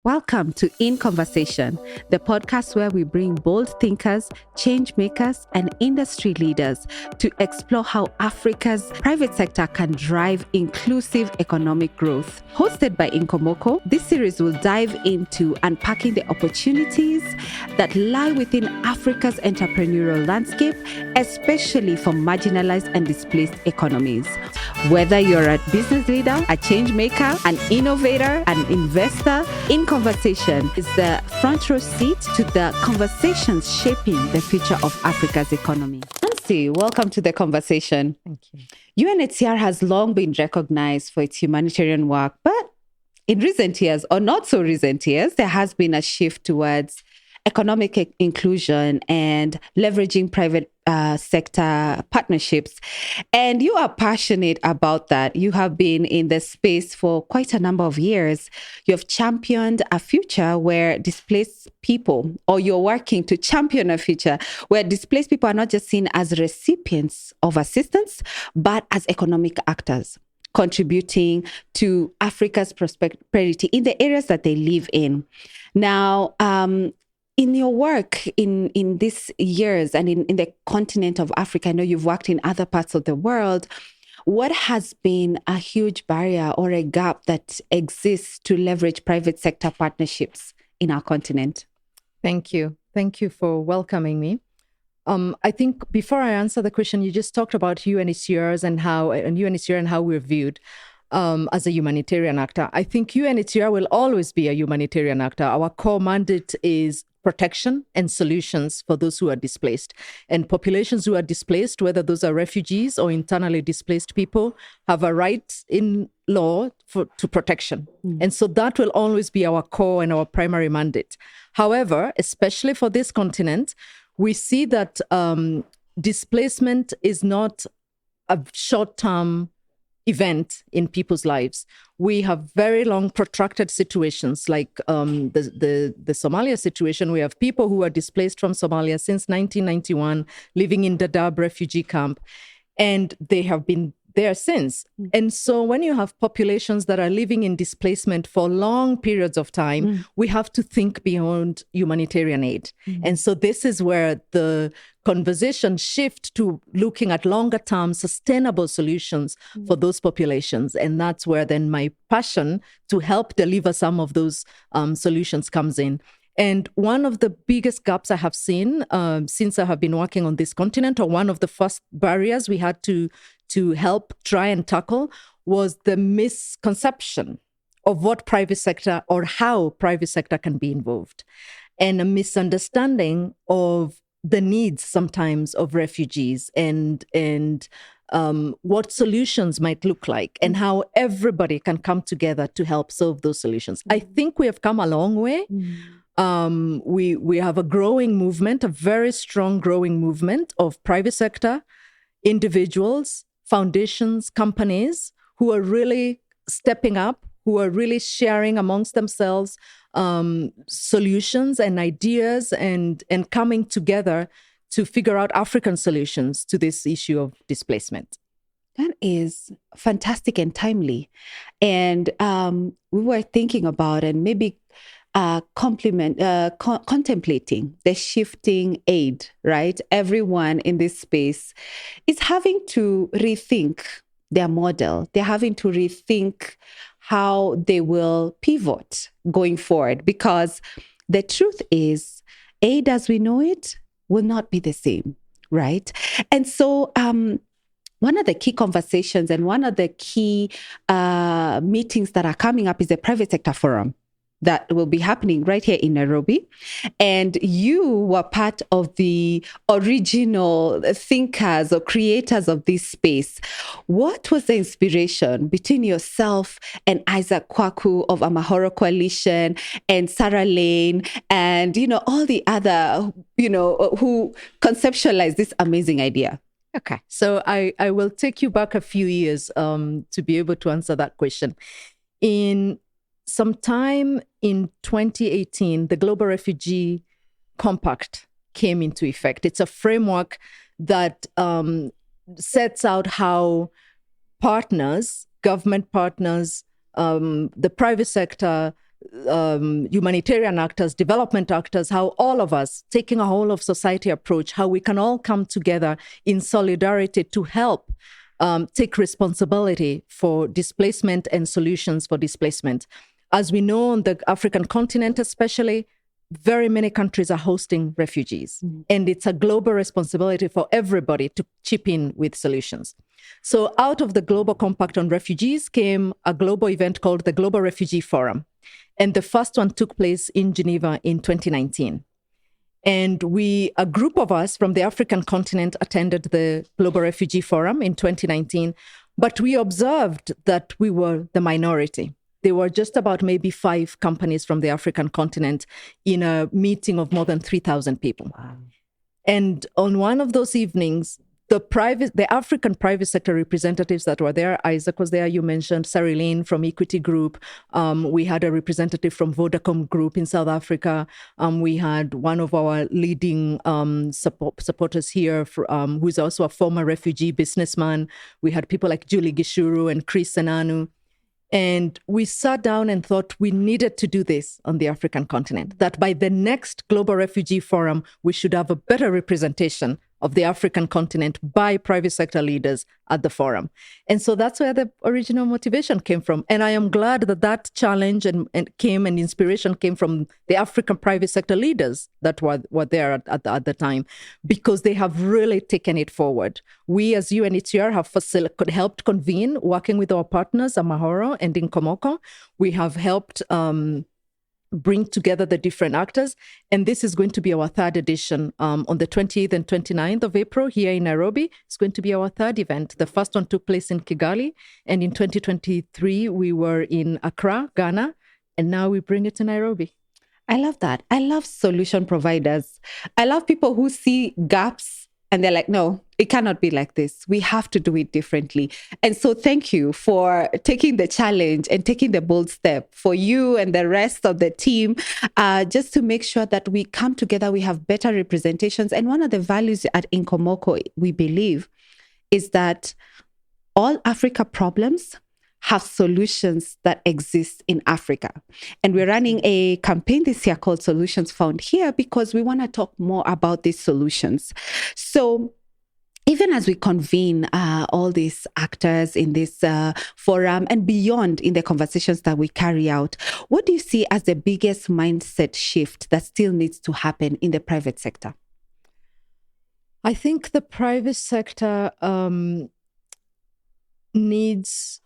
Welcome to In Conversation, the podcast where we bring bold thinkers, change makers, and industry leaders to explore how Africa's private sector can drive inclusive economic growth. Hosted by Inkomoko, this series will dive into unpacking the opportunities that lie within Africa's entrepreneurial landscape, especially for marginalized and displaced economies. Whether you're a business leader, a change maker, an innovator, an investor, In Conversation is the front row seat to the conversations shaping the future of Africa's economy. Nancy, welcome to the conversation. Thank you. UNHCR has long been recognized for its humanitarian work, but in recent years, or not so recent years, there has been a shift towards economic inclusion and leveraging private sector partnerships. And you are passionate about that. You have been in the space for quite a number of years. You have championed a future where displaced people, or you're working to champion a future where displaced people are not just seen as recipients of assistance, but as economic actors, contributing to Africa's prosperity in the areas that they live in. Now, in your work in these years and in the continent of Africa, I know you've worked in other parts of the world. What has been a huge barrier or a gap that exists to leverage private sector partnerships in our continent? Thank you. Thank you for welcoming me. I think before I answer the question, you just talked about UNHCR and how we're viewed as a humanitarian actor. I think UNHCR will always be a humanitarian actor. Our core mandate is protection and solutions for those who are displaced. And populations who are displaced, whether those are refugees or internally displaced people, have a right in law to protection. And so that will always be our core and our primary mandate. However, especially for this continent, we see that displacement is not a short-term event in people's lives. We have very long, protracted situations like the Somalia situation. We have people who are displaced from Somalia since 1991, living in Dadaab refugee camp, and they have been there since. And so when you have populations that are living in displacement for long periods of time, we have to think beyond humanitarian aid. And so this is where the conversation shift to looking at longer term sustainable solutions for those populations. And that's where then my passion to help deliver some of those solutions comes in. And one of the biggest gaps I have seen since I have been working on this continent, or one of the first barriers we had to help try and tackle, was the misconception of what private sector or how private sector can be involved, and a misunderstanding of the needs sometimes of refugees and what solutions might look like and how everybody can come together to help solve those solutions. I think we have come a long way. We have a growing movement, a very strong growing movement of private sector, individuals, foundations, companies who are really stepping up, who are really sharing amongst themselves solutions and ideas and coming together to figure out African solutions to this issue of displacement. That is fantastic and timely. And we were thinking about and maybe contemplating the shifting aid, right? Everyone in this space is having to rethink their model. They're having to rethink how they will pivot going forward, because the truth is aid as we know it will not be the same, right? And so one of the key conversations and one of the key meetings that are coming up is the Private Sector Forum that will be happening right here in Nairobi. And you were part of the original thinkers or creators of this space. What was the inspiration between yourself and Isaac Kwaku of Amahoro Coalition and Sarah Lane and, all the other, who conceptualized this amazing idea? Okay, so I will take you back a few years to be able to answer that question. Sometime in 2018, the Global Refugee Compact came into effect. It's a framework that sets out how partners, government partners, the private sector, humanitarian actors, development actors, how all of us, taking a whole of society approach, how we can all come together in solidarity to help take responsibility for displacement and solutions for displacement. As we know, on the African continent especially, very many countries are hosting refugees. And it's a global responsibility for everybody to chip in with solutions. So out of the Global Compact on Refugees came a global event called the Global Refugee Forum. And the first one took place in Geneva in 2019. And a group of us from the African continent attended the Global Refugee Forum in 2019, but we observed that we were the minority. There were just about maybe 5 companies from the African continent in a meeting of more than 3,000 people. Wow. And on one of those evenings, the African private sector representatives that were there, Isaac was there, you mentioned Sarilyn from Equity Group. We had a representative from Vodacom Group in South Africa. We had one of our leading supporters here, who is also a former refugee businessman. We had people like Julie Gishuru and Chris Senanu. And we sat down and thought we needed to do this on the African continent, that by the next Global Refugee Forum, we should have a better representation of the African continent by private sector leaders at the forum. And so that's where the original motivation came from. And I am glad that challenge and inspiration came from the African private sector leaders that were there at the time, because they have really taken it forward. We as UNHCR have helped convene, working with our partners, Amahoro and Inkomoko. We have helped bring together the different actors. And this is going to be our 3rd edition on the 28th and 29th of April here in Nairobi. It's going to be our 3rd event. The first one took place in Kigali. And in 2023, we were in Accra, Ghana. And now we bring it to Nairobi. I love that. I love solution providers. I love people who see gaps and they're like, no, it cannot be like this. We have to do it differently. And so thank you for taking the challenge and taking the bold step for you and the rest of the team, just to make sure that we come together, we have better representations. And one of the values at Inkomoko, we believe, is that all Africa problems have solutions that exist in Africa. And we're running a campaign this year called Solutions Found Here, because we want to talk more about these solutions. So even as we convene all these actors in this forum and beyond in the conversations that we carry out, what do you see as the biggest mindset shift that still needs to happen in the private sector? I think the private sector needs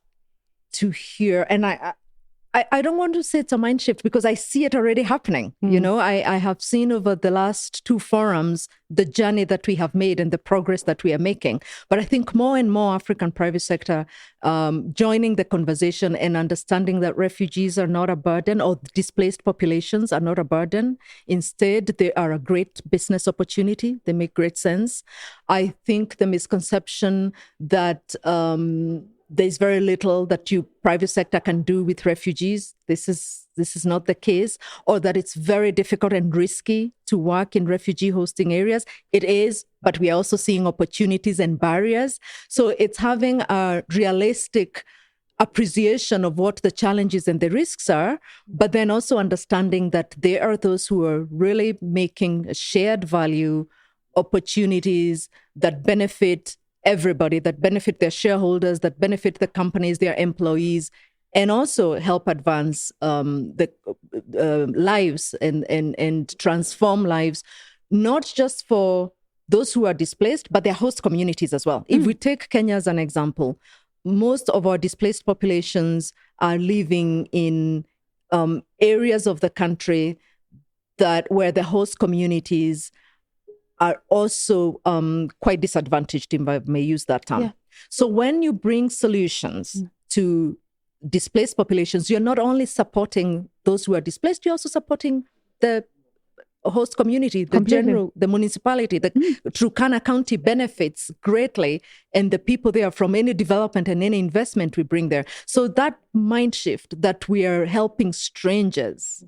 to hear, and I don't want to say it's a mind shift, because I see it already happening. You know, I have seen over the last 2 forums the journey that we have made and the progress that we are making. But I think more and more African private sector joining the conversation and understanding that refugees are not a burden, or displaced populations are not a burden. Instead, they are a great business opportunity. They make great sense. I think the misconception that there's very little that private sector can do with refugees. This is not the case, or that it's very difficult and risky to work in refugee hosting areas. It is, but we are also seeing opportunities and barriers. So it's having a realistic appreciation of what the challenges and the risks are, but then also understanding that there are those who are really making shared value opportunities that benefit everybody, that benefit their shareholders, that benefit the companies, their employees, and also help advance the lives and transform lives, not just for those who are displaced, but their host communities as well. If we take Kenya as an example, most of our displaced populations are living in areas of the country where the host communities are also quite disadvantaged, if I may use that term. Yeah. So when you bring solutions to displaced populations, you're not only supporting those who are displaced, you're also supporting the host community, the municipality. The Turkana County benefits greatly, and the people there from any development and any investment we bring there. So that mind shift that we are helping strangers,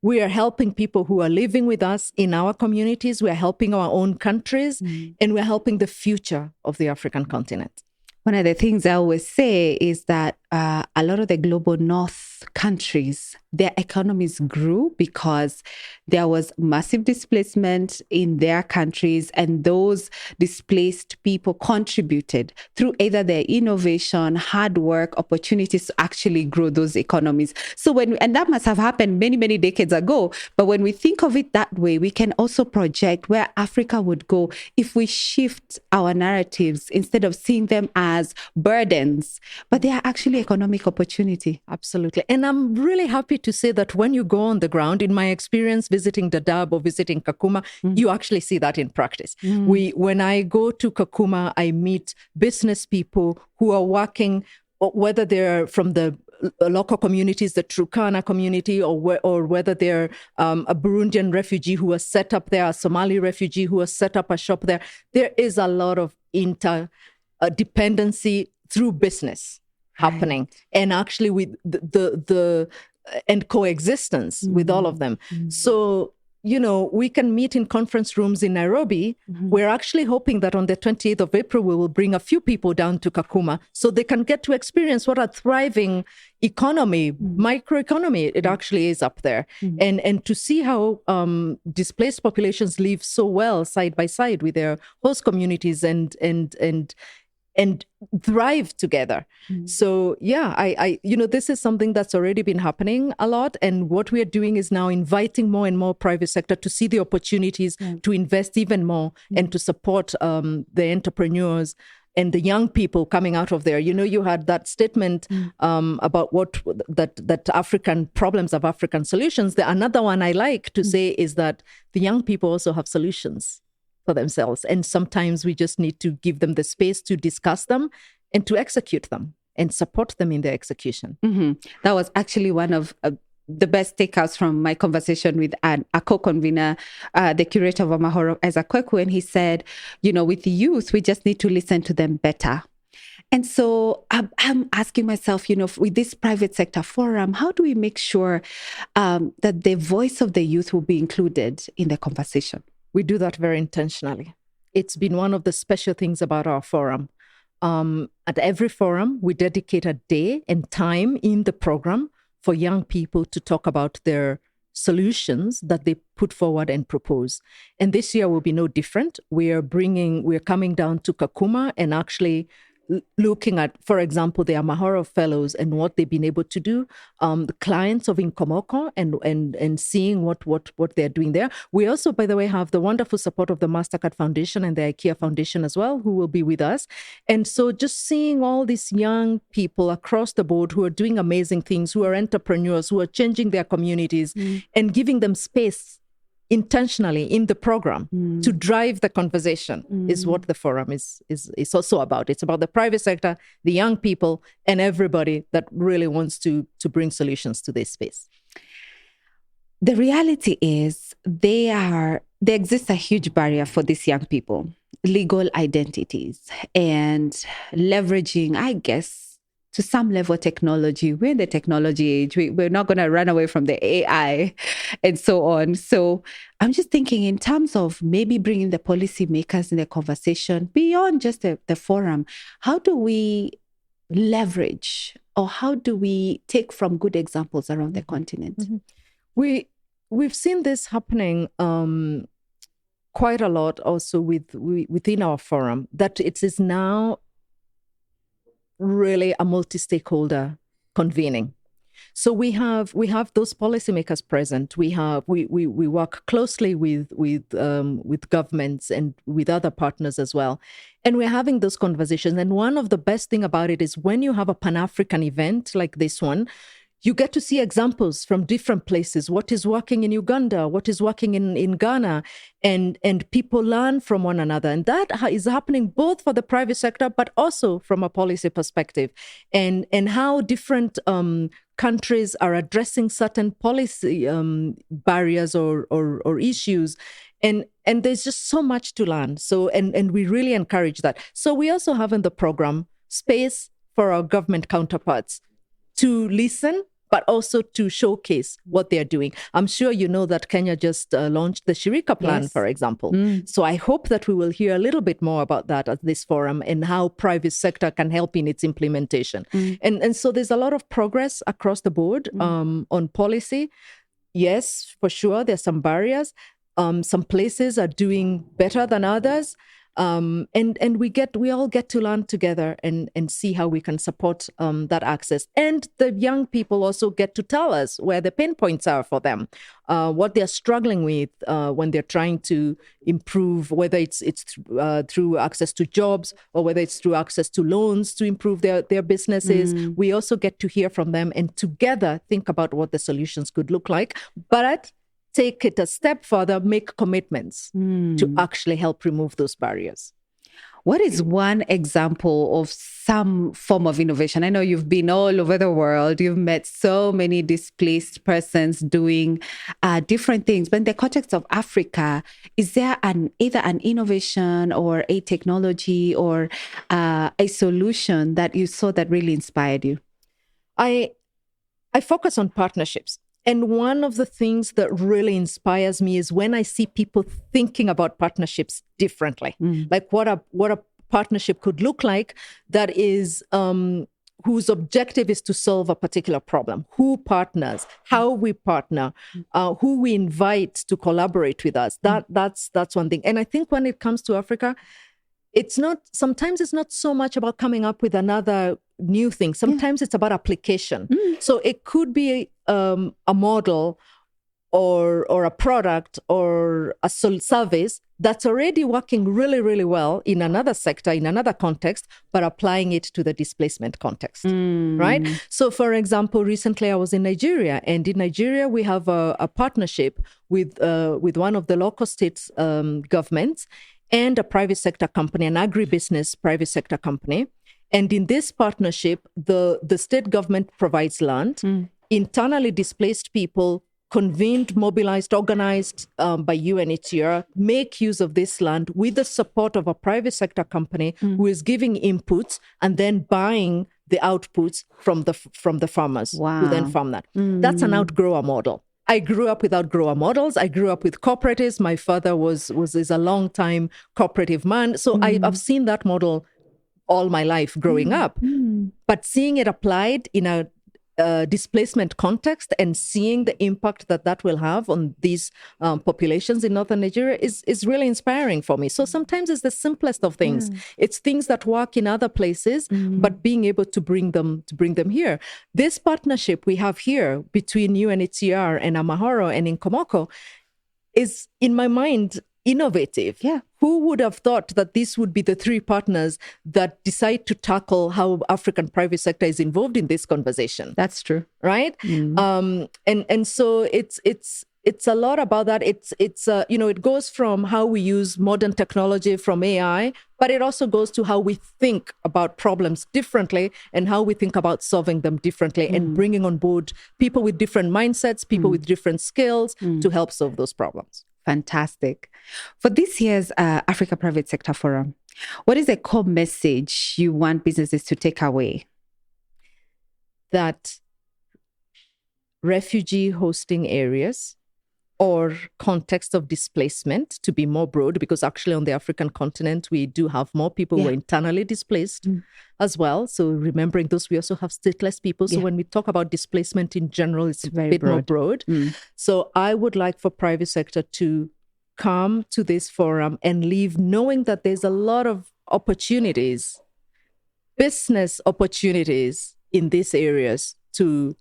we are helping people who are living with us in our communities. We are helping our own countries, and we're helping the future of the African continent. One of the things I always say is that a lot of the global north countries, their economies grew because there was massive displacement in their countries, and those displaced people contributed through either their innovation, hard work, opportunities to actually grow those economies. So and that must have happened many, many decades ago. But when we think of it that way, we can also project where Africa would go if we shift our narratives instead of seeing them as burdens, but they are actually economic opportunity. Absolutely. And I'm really happy to say that when you go on the ground, in my experience visiting Dadaab or visiting Kakuma, you actually see that in practice. When I go to Kakuma, I meet business people who are working, whether they're from the local communities, the Turkana community, or whether they're a Burundian refugee who has set up there, a Somali refugee who has set up a shop there. There is a lot of interdependency through business happening, and actually with the and coexistence with all of them. So, we can meet in conference rooms in Nairobi. We're actually hoping that on the 28th of April, we will bring a few people down to Kakuma so they can get to experience what a thriving economy, microeconomy, it actually is up there. And to see how displaced populations live so well side by side with their host communities and thrive together. So I this is something that's already been happening a lot. And what we are doing is now inviting more and more private sector to see the opportunities to invest even more and to support the entrepreneurs and the young people coming out of there. You had that statement about that African problems have African solutions. Another one I like to say is that the young people also have solutions for themselves. And sometimes we just need to give them the space to discuss them and to execute them and support them in their execution. That was actually one of the best takeouts from my conversation with a co-convener, the curator of Amahoro, Ezekweku, and he said, with the youth, we just need to listen to them better. And so I'm asking myself, with this private sector forum, how do we make sure that the voice of the youth will be included in the conversation? We do that very intentionally. It's been one of the special things about our forum. At every forum, we dedicate a day and time in the program for young people to talk about their solutions that they put forward and propose. And this year will be no different. We're coming down to Kakuma and actually looking at, for example, the Amahoro Fellows and what they've been able to do, the clients of Inkomoko and seeing what they're doing there. We also, by the way, have the wonderful support of the Mastercard Foundation and the IKEA Foundation as well, who will be with us. And so just seeing all these young people across the board who are doing amazing things, who are entrepreneurs, who are changing their communities and giving them space intentionally in the program to drive the conversation is what the forum is also about. It's about the private sector, the young people, and everybody that really wants to bring solutions to this space. The reality is there exists a huge barrier for these young people, legal identities, and leveraging, I guess, to some level, technology. We're in the technology age. We're not going to run away from the AI and so on. So I'm just thinking in terms of maybe bringing the policymakers in the conversation beyond just the forum. How do we leverage, or how do we take from good examples around the continent? We've seen this happening quite a lot also within our forum, that it is now really a multi-stakeholder convening. So we have those policymakers present. We work closely with governments and with other partners as well, and we're having those conversations. And one of the best thing about it is when you have a Pan-African event like this one, you get to see examples from different places. What is working in Uganda? What is working in Ghana? And people learn from one another. And that is happening both for the private sector, but also from a policy perspective. And how different countries are addressing certain policy barriers or issues. And there's just so much to learn. So, and we really encourage that. So we also have in the program space for our government counterparts to listen but also to showcase what they're doing. I'm sure you know that Kenya just launched the Shirika Plan, for example. So I hope that we will hear a little bit more about that at this forum and how private sector can help in its implementation. And so there's a lot of progress across the board on policy. Yes, for sure, there's some barriers. Some places are doing better than others. And we all get to learn together and see how we can support that access. And the young people also get to tell us where the pain points are for them, what they're struggling with when they're trying to improve, whether it's through access to jobs or whether it's through access to loans to improve their businesses. We also get to hear from them and together think about what the solutions could look like. But take it a step further, make commitments to actually help remove those barriers. What is one example of some form of innovation? I know you've been all over the world. You've met so many displaced persons doing different things. But in the context of Africa, is there either an innovation or a technology or a solution that you saw that really inspired you? I focus on partnerships. And one of the things that really inspires me is when I see people thinking about partnerships differently, like what a partnership could look like that is whose objective is to solve a particular problem, who partners, how we partner, who we invite to collaborate with us. That's one thing. And I think when it comes to Africa, sometimes it's not so much about coming up with another new thing. Sometimes it's about application. So it could be a model or a product or a service that's already working really, really well in another sector, in another context, but applying it to the displacement context, right? So, for example, recently I was in Nigeria, and in Nigeria we have a partnership with one of the local states governments and a private sector company, an agribusiness private sector company. And in this partnership, the state government provides land. Internally displaced people, convened, mobilized, organized by UNHCR, make use of this land with the support of a private sector company who is giving inputs and then buying the outputs from the farmers who then farm that. That's an outgrower model. I grew up with outgrower models. I grew up with cooperatives. My father is a long-time cooperative man. So I've seen that model all my life growing up. But seeing it applied in a displacement context and seeing the impact that will have on these populations in northern Nigeria is really inspiring for me. So sometimes it's the simplest of things. It's things that work in other places, but being able to bring them here. This partnership we have here between UNHCR and Amahoro and Nkomoko is, in my mind, innovative. Who would have thought that this would be the three partners that decide to tackle how African private sector is involved in this conversation? That's true, right? And so it's a lot about that. It goes from how we use modern technology from AI, but it also goes to how we think about problems differently and how we think about solving them differently and bringing on board people with different mindsets, people with different skills to help solve those problems. Fantastic. For this year's Africa Private Sector Forum, what is a core message you want businesses to take away? That refugee hosting areas or context of displacement, to be more broad, because actually on the African continent, we do have more people who are internally displaced as well. So remembering those, we also have stateless people. So when we talk about displacement in general, it's a bit more broad. So I would like for private sector to come to this forum and leave knowing that there's a lot of opportunities, business opportunities in these areas to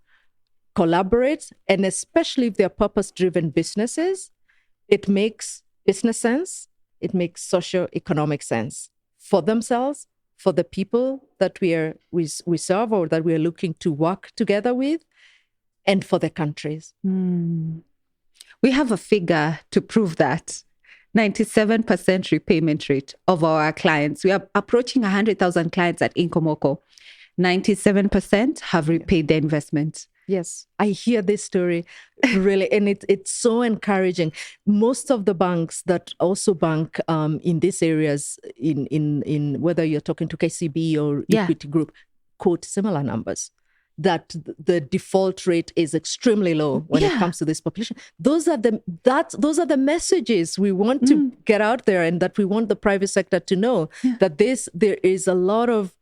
collaborate, and especially if they're purpose-driven businesses, it makes business sense, it makes socio-economic sense for themselves, for the people that we serve or that we are looking to work together with, and for the countries. We have a figure to prove that. 97% repayment rate of our clients. We are approaching 100,000 clients at iNKOMOKO. 97% have repaid their investment. Yes, I hear this story really, and it's so encouraging. Most of the banks that also bank in these areas, in whether you're talking to KCB or Equity Group, quote similar numbers. that the default rate is extremely low when it comes to this population. Those are the messages we want to get out there, and that we want the private sector to know that there is a lot of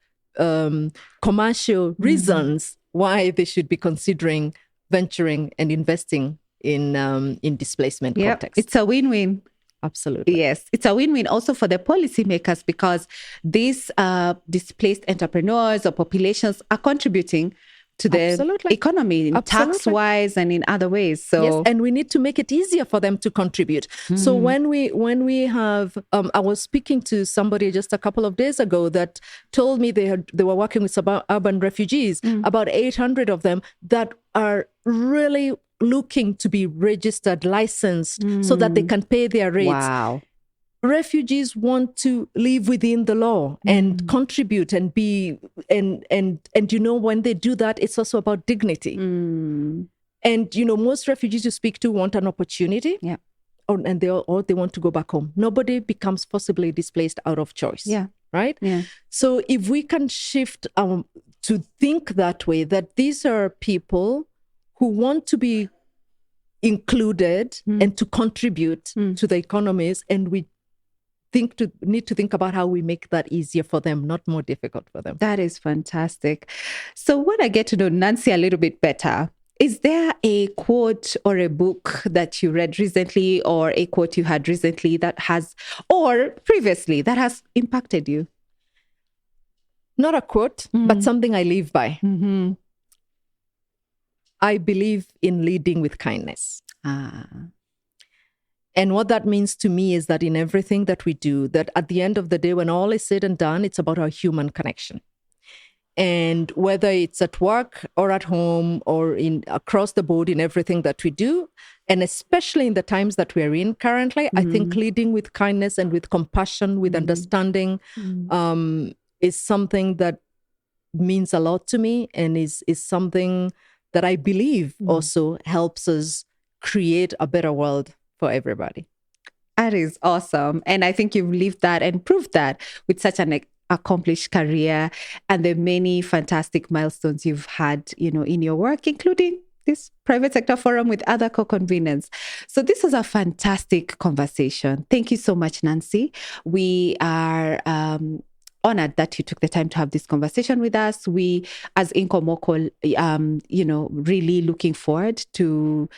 commercial reasons why they should be considering venturing and investing in displacement context. It's a win-win. Absolutely. Yes, it's a win-win also for the policymakers, because these displaced entrepreneurs or populations are contributing to the economy, tax-wise and in other ways. So yes, and we need to make it easier for them to contribute. So when we have, I was speaking to somebody just a couple of days ago that told me they were working with urban refugees, about 800 of them that are really looking to be registered, licensed, so that they can pay their rates. Wow. Refugees want to live within the law and contribute and be, and when they do that, it's also about dignity. And, most refugees you speak to want an opportunity. Yeah. Or they want to go back home. Nobody becomes forcibly displaced out of choice. Yeah. Right? Yeah. So if we can shift to think that way, that these are people who want to be included and to contribute to the economies, and we need to think about how we make that easier for them, not more difficult for them. That is fantastic. So when I get to know Nancy a little bit better, is there a quote or a book that you read recently, or a quote you had recently that has, or previously, that has impacted you? Not a quote, but something I live by. I believe in leading with kindness. And what that means to me is that in everything that we do, that at the end of the day, when all is said and done, it's about our human connection. And whether it's at work or at home or across the board in everything that we do, and especially in the times that we're in currently, I think leading with kindness and with compassion, with understanding, is something that means a lot to me, and is something that I believe also helps us create a better world for everybody. That is awesome. And I think you've lived that and proved that with such an accomplished career and the many fantastic milestones you've had, in your work, including this private sector forum with other co-conveners. So this was a fantastic conversation. Thank you so much, Nancy. We are honored that you took the time to have this conversation with us. We, as iNKOMOKO, really looking forward to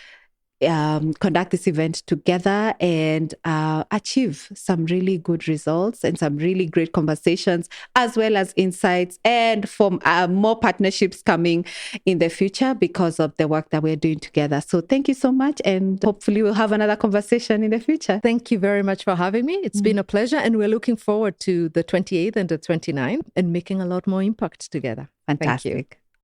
conduct this event together and achieve some really good results and some really great conversations, as well as insights, and for more partnerships coming in the future because of the work that we're doing together. So thank you so much, and hopefully we'll have another conversation in the future. Thank you very much for having me. It's been a pleasure, and we're looking forward to the 28th and the 29th and making a lot more impact together. Fantastic.